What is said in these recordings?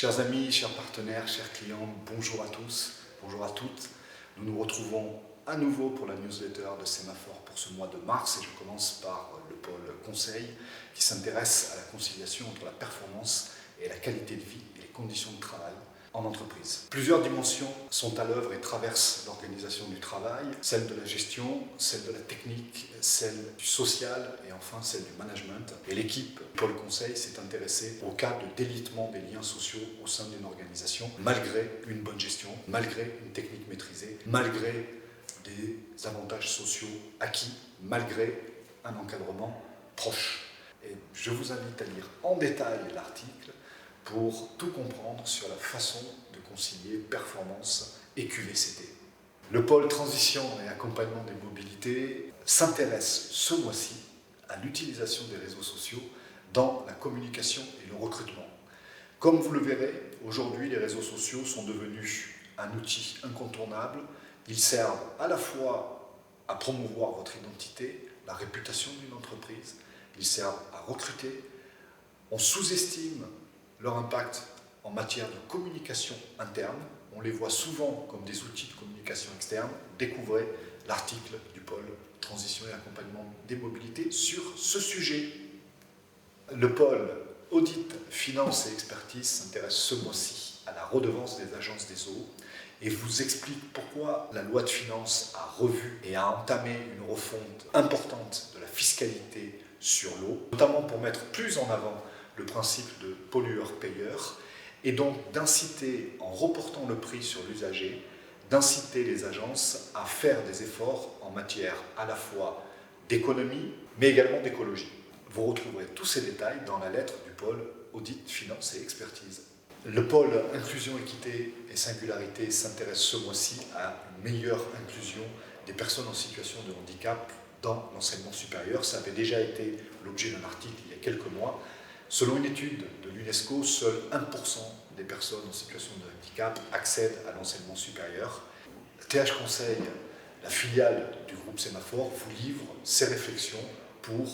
Chers amis, chers partenaires, chers clients, bonjour à tous, bonjour à toutes. Nous nous retrouvons à nouveau pour la newsletter de Sémaphore pour ce mois de mars et je commence par le pôle conseil qui s'intéresse à la conciliation entre la performance et la qualité de vie et les conditions de travail en entreprise. Plusieurs dimensions sont à l'œuvre et traversent l'organisation du travail, celle de la gestion, celle de la technique, celle du social et enfin celle du management. Et l'équipe Pôle Conseil s'est intéressée au cas de délitement des liens sociaux au sein d'une organisation, malgré une bonne gestion, malgré une technique maîtrisée, malgré des avantages sociaux acquis, malgré un encadrement proche. Et je vous invite à lire en détail l'article pour tout comprendre sur la façon de concilier performance et QVCT. Le pôle transition et accompagnement des mobilités s'intéresse ce mois-ci à l'utilisation des réseaux sociaux dans la communication et le recrutement. Comme vous le verrez, aujourd'hui les réseaux sociaux sont devenus un outil incontournable. Ils servent à la fois à promouvoir votre identité, la réputation d'une entreprise, ils servent à recruter. On sous-estime leur impact en matière de communication interne. On les voit souvent comme des outils de communication externe. Découvrez l'article du pôle Transition et accompagnement des mobilités sur ce sujet. Le pôle Audit, Finance et Expertise s'intéresse ce mois-ci à la redevance des agences des eaux et vous explique pourquoi la loi de finances a revu et a entamé une refonte importante de la fiscalité sur l'eau, notamment pour mettre plus en avant le principe de pollueur-payeur, et donc d'inciter, en reportant le prix sur l'usager, d'inciter les agences à faire des efforts en matière à la fois d'économie, mais également d'écologie. Vous retrouverez tous ces détails dans la lettre du pôle Audit, Finance et Expertise. Le pôle Inclusion, Équité et Singularité s'intéresse ce mois-ci à une meilleure inclusion des personnes en situation de handicap dans l'enseignement supérieur. Ça avait déjà été l'objet d'un article il y a quelques mois. Selon une étude de l'UNESCO, seul 1% des personnes en situation de handicap accèdent à l'enseignement supérieur. TH Conseil, la filiale du groupe Sémaphore, vous livre ses réflexions pour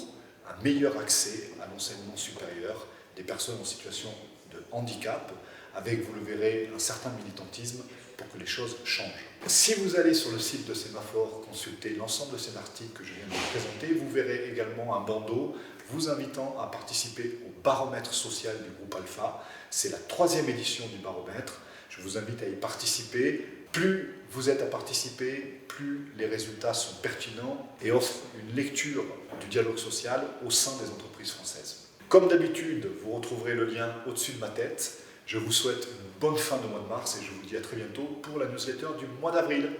un meilleur accès à l'enseignement supérieur des personnes en situation de handicap, avec, vous le verrez, un certain militantisme pour que les choses changent. Si vous allez sur le site de Sémaphore consulter l'ensemble de ces articles que je viens de vous présenter, vous verrez également un bandeau vous invitant à participer au baromètre social du groupe Alpha. C'est la 3e édition du baromètre. Je vous invite à y participer. Plus vous êtes à participer, plus les résultats sont pertinents et offrent une lecture du dialogue social au sein des entreprises françaises. Comme d'habitude, vous retrouverez le lien au-dessus de ma tête. Je vous souhaite une bonne fin de mois de mars et je vous dis à très bientôt pour la newsletter du mois d'avril.